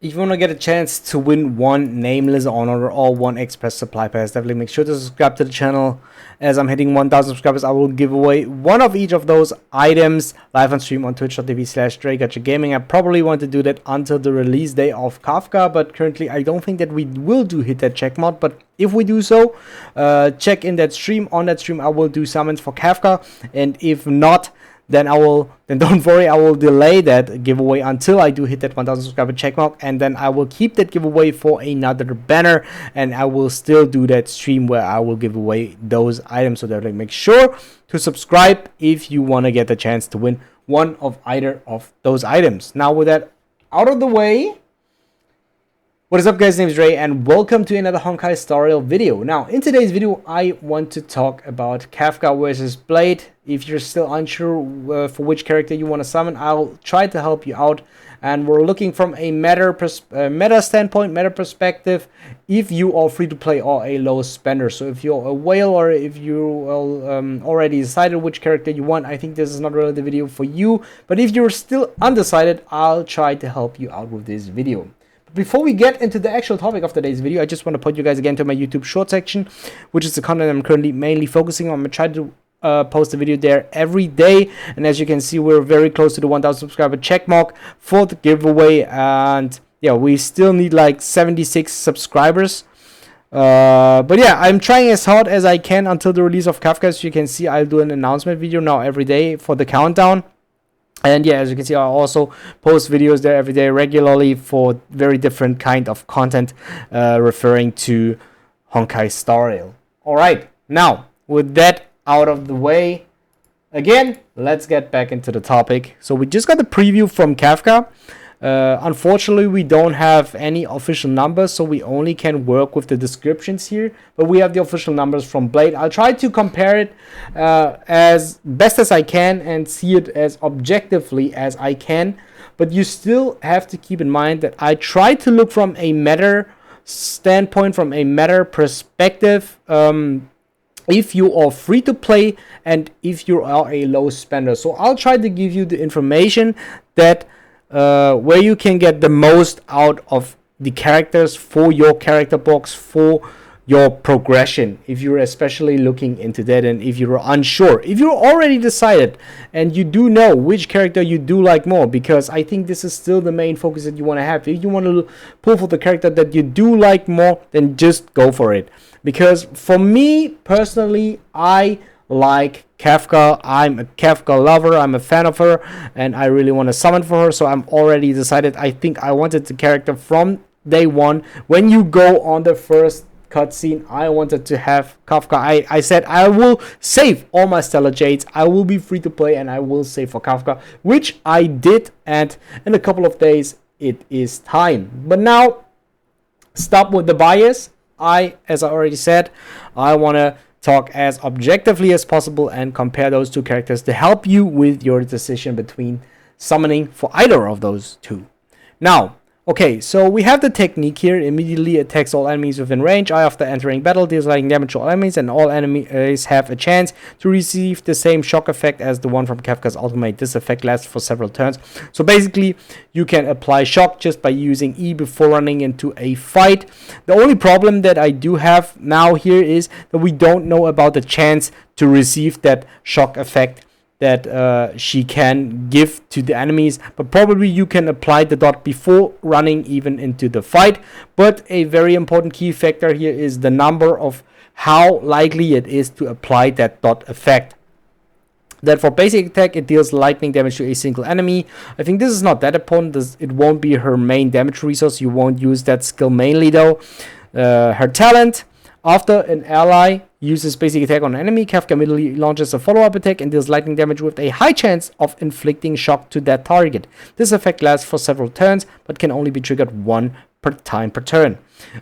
If you want to get a chance to win one Nameless Honor or one Express Supply Pass, definitely make sure to subscribe to the channel. As I'm hitting 1,000 subscribers, I will give away one of each of those items live on stream on twitch.tv/DreGotchaGaming. I probably want to do that until the release day of Kafka, but currently I don't think that we will hit that check mod. But if we do so, check in that stream. On that stream, I will do summons for Kafka, and if not, then don't worry, I will delay that giveaway until I do hit that 1,000 subscriber check mark, and then I will keep that giveaway for another banner, and I will still do that stream where I will give away those items. So definitely make sure to subscribe if you want to get the chance to win one of either of those items. Now with that out of the way, what is up, guys? My name is Dre and welcome to another Honkai tutorial video. Now in today's video I want to talk about Kafka versus Blade. If you're still unsure for which character you want to summon, I'll try to help you out, and we're looking from a meta standpoint, meta perspective, if you are free to play or a low spender. So if you're a whale or if you already decided which character you want, I think this is not really the video for you. But if you're still undecided, I'll try to help you out with this video. Before we get into the actual topic of today's video, I just want to point you guys again to my YouTube short section, which is the content I'm currently mainly focusing on. I'm going to try to post a video there every day, and as you can see, we're very close to the 1,000 subscriber check mark for the giveaway, and yeah, we still need like 76 subscribers. But yeah, I'm trying as hard as I can until the release of Kafka. As you can see, I'll do an announcement video now every day for the countdown. And yeah, as you can see, I also post videos there every day regularly for very different kind of content referring to Honkai tutorial. Alright, now with that out of the way, again, let's get back into the topic. So we just got the preview from Kafka. Unfortunately, we don't have any official numbers, so we only can work with the descriptions here, but we have the official numbers from Blade. I'll try to compare it as best as I can and see it as objectively as I can, but you still have to keep in mind that I try to look from a meta standpoint, from a meta perspective, if you are free to play and if you are a low spender. So I'll try to give you the information that where you can get the most out of the characters for your character box, for your progression, if you're especially looking into that, and if you're unsure, if you're already decided and you do know which character you do like more, because I think this is still the main focus that you want to have. If you want to pull for the character that you do like more, then just go for it. Because for me personally, I like Kafka. I'm a Kafka lover, I'm a fan of her, and I really want to summon for her, so I'm already decided. I think I wanted the character from day one. When you go on the first cutscene, I wanted to have Kafka. I said I will save all my Stellar Jades, I will be free to play, and I will save for Kafka, which I did, and in a couple of days it is time. But now, stop with the bias. As I already said, I want to talk as objectively as possible and compare those two characters to help you with your decision between summoning for either of those two. Now, okay, so we have the technique here. Immediately attacks all enemies within range. After entering battle, deals lightning damage to all enemies, and all enemies have a chance to receive the same shock effect as the one from Kafka's ultimate. This effect lasts for several turns. So basically, you can apply shock just by using E before running into a fight. The only problem that I do have now here is that we don't know about the chance to receive that shock effect that she can give to the enemies, but probably you can apply the dot before running even into the fight. But a very important key factor here is the number of how likely it is to apply that dot effect. That for basic attack, it deals lightning damage to a single enemy. I think this is not that important. It won't be her main damage resource. You won't use that skill mainly though. Her talent: after an ally uses basic attack on an enemy, Kafka immediately launches a follow-up attack and deals lightning damage with a high chance of inflicting shock to that target. This effect lasts for several turns, but can only be triggered one time per turn.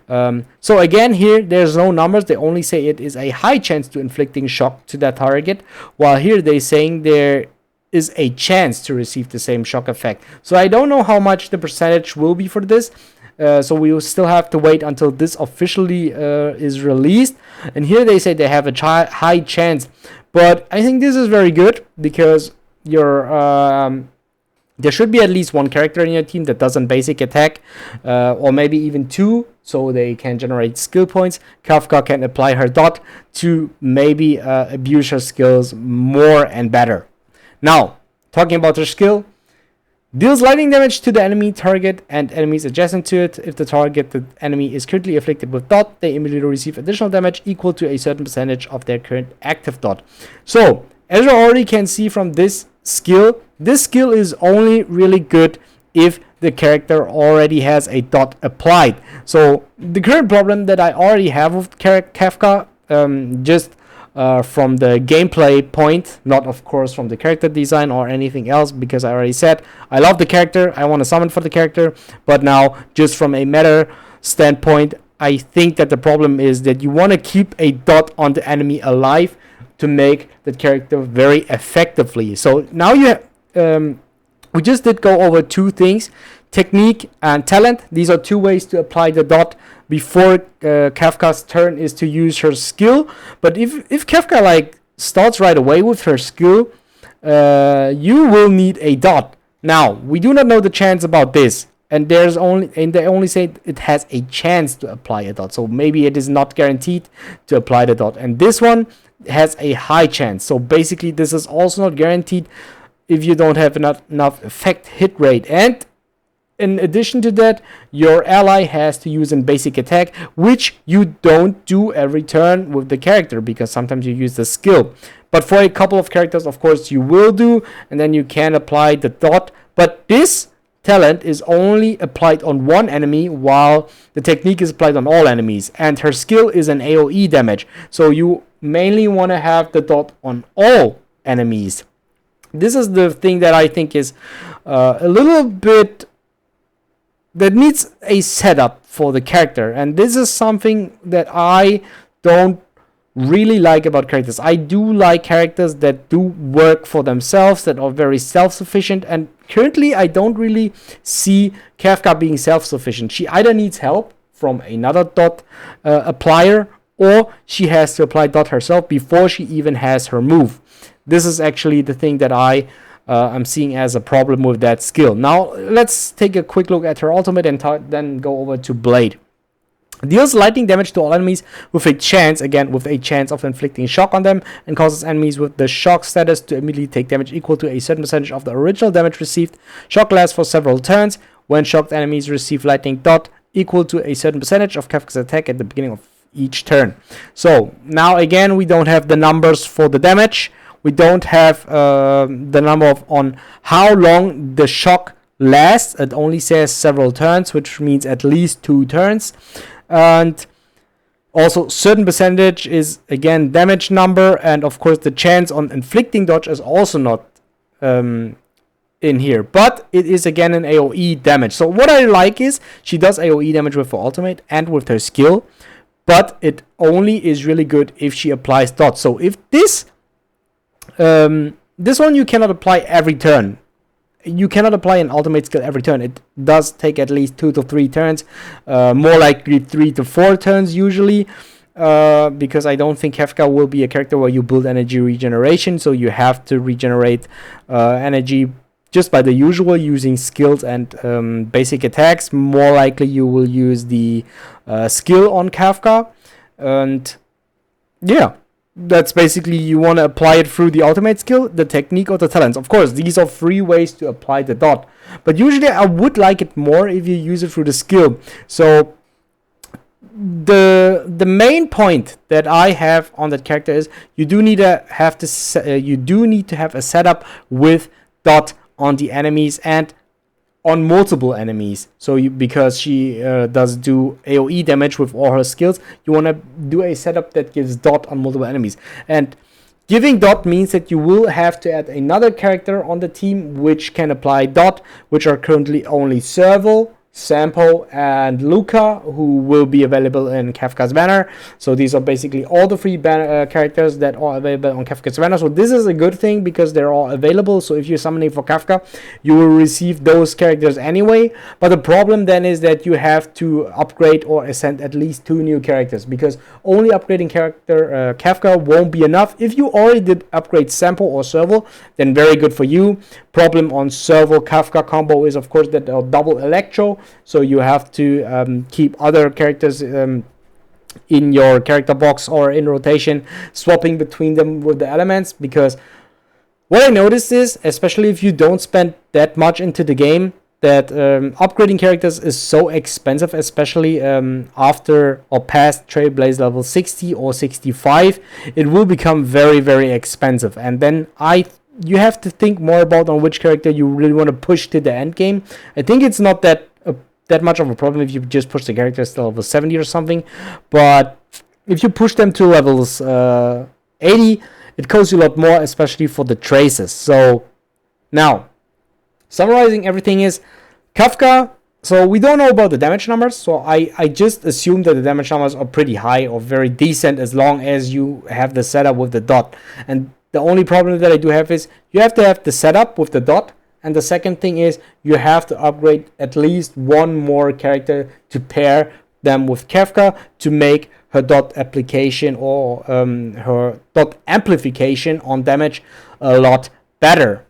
So again, here there's no numbers. They only say it is a high chance to inflicting shock to that target, while here they're saying there is a chance to receive the same shock effect. So I don't know how much the percentage will be for this. So we will still have to wait until this officially is released. And here they say they have a high chance, but I think this is very good because your There should be at least one character in your team that does a basic attack, or maybe even two, so they can generate skill points. Kafka can apply her dot to maybe abuse her skills more and better. Now, talking about her skill, deals lightning damage to the enemy target and enemies adjacent to it. If the target the enemy is currently afflicted with dot, they immediately receive additional damage equal to a certain percentage of their current active dot. So, as you already can see from this skill is only really good if the character already has a dot applied. So the current problem that I already have with Kafka, just from the gameplay point, not of course from the character design or anything else, because I already said I love the character, I want to summon for the character, but now just from a meta standpoint, I think that the problem is that you want to keep a dot on the enemy alive to make that character very effectively. So now we just did go over two things, technique and talent. These are two ways to apply the dot before Kafka's turn is to use her skill. But if Kafka like starts right away with her skill, you will need a dot. Now we do not know the chance about this, and they only say it has a chance to apply a dot. So maybe it is not guaranteed to apply the dot, and this one has a high chance. So basically this is also not guaranteed if you don't have enough effect hit rate. And in addition to that, your ally has to use a basic attack, which you don't do every turn with the character, because sometimes you use the skill. But for a couple of characters, of course, you will do, and then you can apply the dot. But this talent is only applied on one enemy, while the technique is applied on all enemies, and her skill is an AoE damage. So you mainly want to have the dot on all enemies. This is the thing that I think is a little bit that needs a setup for the character, and this is something that I don't really like about characters. I do like characters that do work for themselves, that are very self-sufficient, and currently I don't really see Kafka being self-sufficient. She either needs help from another dot applier, or she has to apply dot herself before she even has her move. This is actually the thing that I'm seeing as a problem with that skill. Now let's take a quick look at her ultimate and then go over to Blade. Deals lightning damage to all enemies with a chance of inflicting shock on them, and causes enemies with the shock status to immediately take damage equal to a certain percentage of the original damage received. Shock lasts for several turns. When shocked enemies receive lightning dot equal to a certain percentage of Kafka's attack at the beginning of each turn. So now again, we don't have the numbers for the damage. We don't have the number on how long the shock lasts. It only says several turns, which means at least 2 turns. And also certain percentage is again damage number, and of course the chance on inflicting dodge is also not in here, but it is again an AoE damage. So what I like is she does AoE damage with her ultimate and with her skill, but it only is really good if she applies dot. So if this one you cannot apply every turn. You cannot apply an ultimate skill every turn. It does take at least 2 to 3 turns, more likely 3 to 4 turns usually, because I don't think Kafka will be a character where you build energy regeneration, so you have to regenerate energy just by the usual using skills and basic attacks. More likely you will use the skill on Kafka, and yeah. That's basically, you want to apply it through the ultimate skill, the technique, or the talents. Of course, these are 3 ways to apply the dot. But usually I would like it more if you use it through the skill. So the main point that I have on that character is you do need to have a setup with dot on the enemies and on multiple enemies. So because she does do AoE damage with all her skills, you want to do a setup that gives dot on multiple enemies. And giving dot means that you will have to add another character on the team which can apply dot, which are currently only Serval, Sampo, and Luca, who will be available in Kafka's banner. So these are basically all the 3 banner characters that are available on Kafka's banner. So this is a good thing because they're all available. So if you're summoning for Kafka, you will receive those characters anyway. But the problem then is that you have to upgrade or ascend at least 2 new characters, because only upgrading Kafka won't be enough. If you already did upgrade Sampo or Serval, then very good for you. problem on servo Kafka combo is, of course, that they'll double electro, so you have to keep other characters in your character box or in rotation, swapping between them with the elements. Because what I noticed is, especially if you don't spend that much into the game, that upgrading characters is so expensive, especially after or past Trailblaze level 60 or 65. It will become very, very expensive, and then you have to think more about on which character you really want to push to the end game. I think it's not that much of a problem if you just push the characters to level 70 or something, but if you push them to levels 80, it costs you a lot more, especially for the traces. So now, summarizing everything is, Kafka, so we don't know about the damage numbers, so I just assume that the damage numbers are pretty high or very decent as long as you have the setup with the dot. And the only problem that I do have is you have to have the setup with the dot, and the second thing is you have to upgrade at least one more character to pair them with Kafka to make her dot application or her dot amplification on damage a lot better.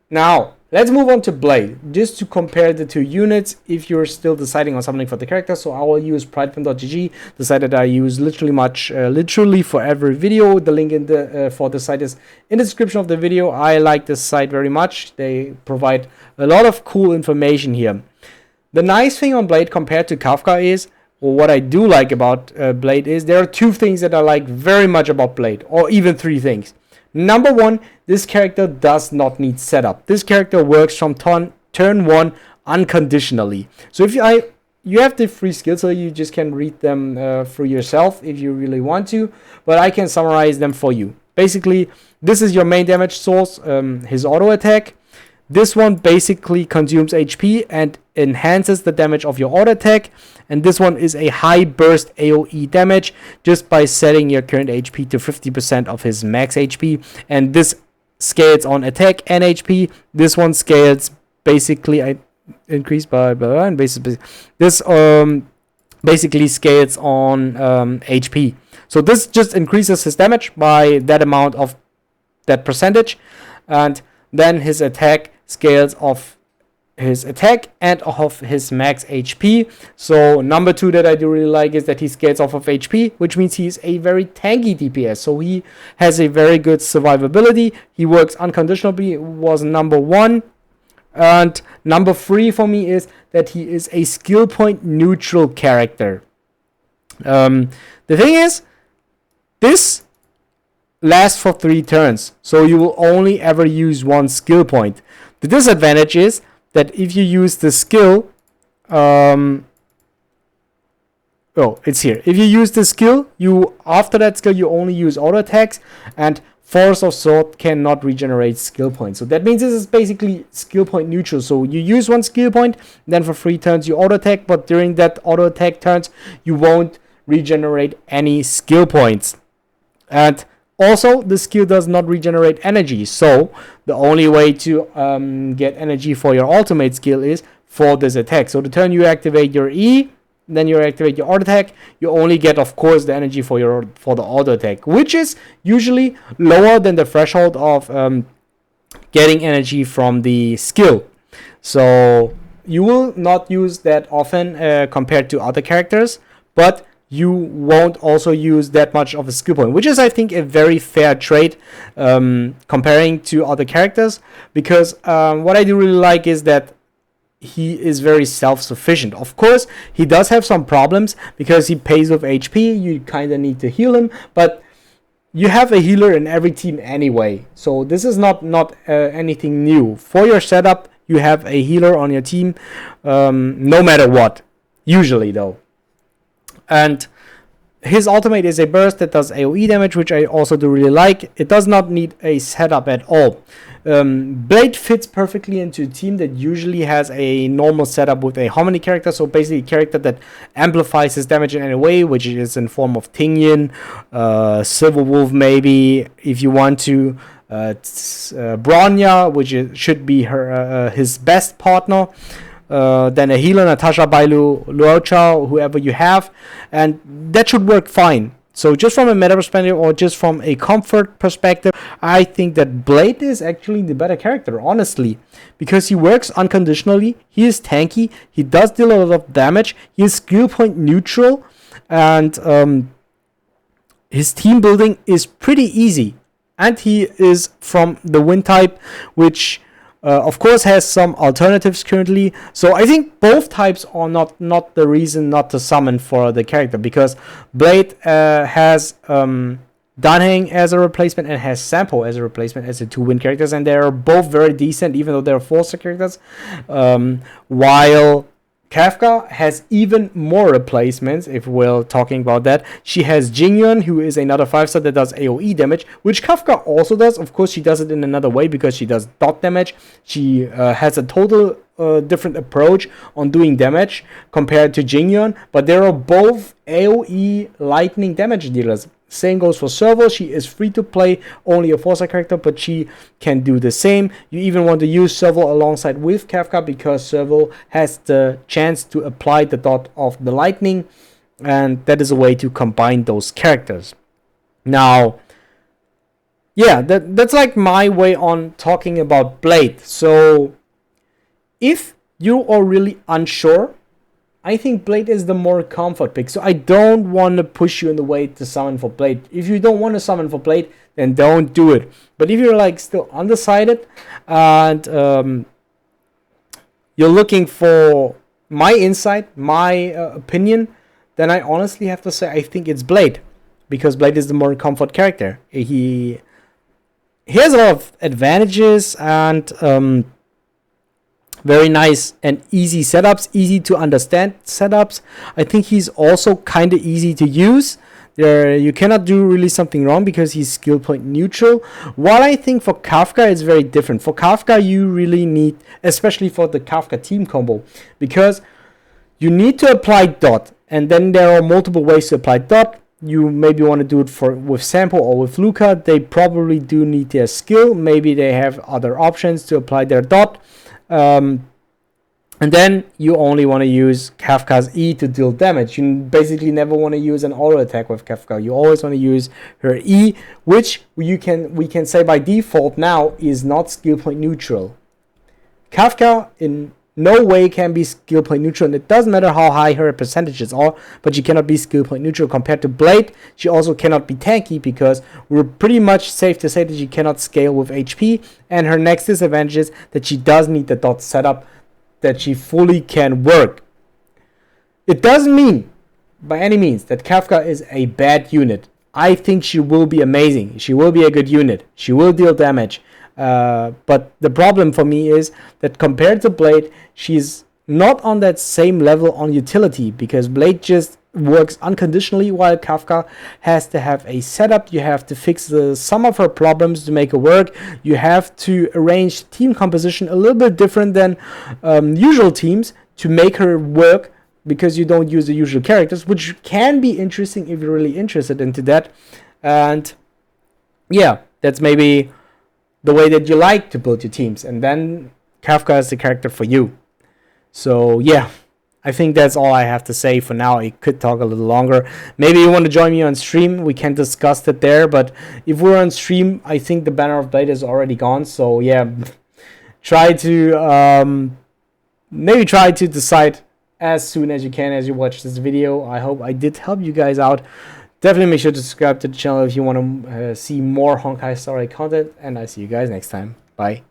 Now, let's move on to Blade, just to compare the two units if you're still deciding on something for the character. So I will use pridefin.gg, the site that I use literally for every video. The link in the for the site is in the description of the video. I like this site very much. They provide a lot of cool information here. The nice thing on Blade compared to Kafka is, or what I do like about Blade is, there are two things that I like very much about Blade, or even three things. Number one, this character does not need setup. This character works from turn one unconditionally. So if you have the free skills, so you just can read them for yourself if you really want to, but I can summarize them for you. Basically, this is your main damage source, his auto attack. This one basically consumes HP and enhances the damage of your auto attack. And this one is a high burst AoE damage just by setting your current HP to 50% of his max HP. And this scales on attack and HP. This one scales basically increased by blah, and basically this basically scales on HP. So this just increases his damage by that amount of that percentage, and then his attack scales off his attack and off his max HP. So number two that I do really like is that he scales off of HP, which means he's a very tanky DPS. So he has a very good survivability. He works unconditionally, was number one. And number three for me is that he is a skill point neutral character. The thing is, this lasts for 3 turns, so you will only ever use one skill point. The disadvantage is that if you use the skill, it's here. If you use the skill, after that skill you only use auto attacks, and Force of Sword cannot regenerate skill points. So that means this is basically skill point neutral. So you use one skill point, then for 3 turns you auto attack, but during that auto attack turns you won't regenerate any skill points. And also, the skill does not regenerate energy, so the only way to get energy for your ultimate skill is for this attack. So the turn you activate your E, then you activate your auto attack, you only get, of course, the energy for the auto attack, which is usually lower than the threshold of getting energy from the skill. So you will not use that often compared to other characters, but you won't also use that much of a skill point, which is, I think, a very fair trade comparing to other characters, because what I do really like is that he is very self-sufficient. Of course, he does have some problems because he pays with HP. You kind of need to heal him, but you have a healer in every team anyway, so this is not anything new. For your setup, you have a healer on your team no matter what, usually though. And his ultimate is a burst that does AoE damage, which I also do really like. It does not need a setup at all. Blade fits perfectly into a team that usually has a normal setup with a Harmony character, so basically a character that amplifies his damage in any way, which is in form of Tingyan, Silverwolf maybe, if you want to, Bronya, which should be his best partner. Then a healer, Natasha, Bailu, Luochao, whoever you have, and that should work fine. So just from a meta perspective or just from a comfort perspective, I think that Blade is actually the better character, honestly, because he works unconditionally, he is tanky, he does deal a lot of damage, he is skill point neutral, and his team building is pretty easy. And he is from the wind type, which of course has some alternatives currently. So I think both types are not the reason not to summon for the character, because Blade has Danheng as a replacement and has Sampo as a replacement as the two wind characters, and they're both very decent even though they're Forcer characters, while Kafka has even more replacements, if we're talking about that. She has Jingyun, who is another 5-star that does AoE damage, which Kafka also does. Of course, she does it in another way because she does dot damage. She has a total different approach on doing damage compared to Jingyun, but they are both AoE lightning damage dealers. Same goes for Serval. She is free to play, only a Forza character, but she can do the same. You even want to use Serval alongside with Kafka because Serval has the chance to apply the dot of the lightning, and that is a way to combine those characters. Now, yeah, that's like my way on talking about Blade. So if you are really unsure, I think Blade is the more comfort pick. So I don't want to push you in the way to summon for Blade. If you don't want to summon for Blade, then don't do it. But if you're like still undecided and you're looking for my insight, my opinion, then I honestly have to say I think it's Blade, because Blade is the more comfort character. He has a lot of advantages and very nice and easy setups, easy to understand setups. I think he's also kind of easy to use. You cannot do really something wrong because he's skill point neutral. While I think for Kafka it's very different. For Kafka you really need, especially for the Kafka team combo, because you need to apply dot, and then there are multiple ways to apply dot. You maybe want to do it with Sampo or with Luca. They probably do need their skill. Maybe they have other options to apply their dot. And then you only want to use Kafka's E to deal damage. You basically never want to use an auto attack with Kafka. You always want to use her E, which we can say by default now is not skill point neutral. Kafka in no way can be skill point neutral, and it doesn't matter how high her percentages are, but she cannot be skill point neutral. Compared to Blade, she also cannot be tanky, because we're pretty much safe to say that she cannot scale with HP, and her next disadvantage is that she does need the dot setup that she fully can work. It doesn't mean by any means that Kafka is a bad unit. I think she will be amazing. She will be a good unit. She will deal damage. But the problem for me is that compared to Blade, she's not on that same level on utility, because Blade just works unconditionally, while Kafka has to have a setup. You have to fix some of her problems to make it work. You have to arrange team composition a little bit different than usual teams to make her work, because you don't use the usual characters, which can be interesting if you're really interested into that. And yeah, that's maybe the way that you like to build your teams, and then Kafka is the character for you. So yeah, I think that's all I have to say for now. I could talk a little longer. Maybe you want to join me on stream, we can discuss it there, but if we're on stream, I think the banner of Blade is already gone. So yeah, try to decide as soon as you can as you watch this video. I hope I did help you guys out. Definitely make sure to subscribe to the channel if you want to see more Honkai story content, and I see you guys next time. Bye.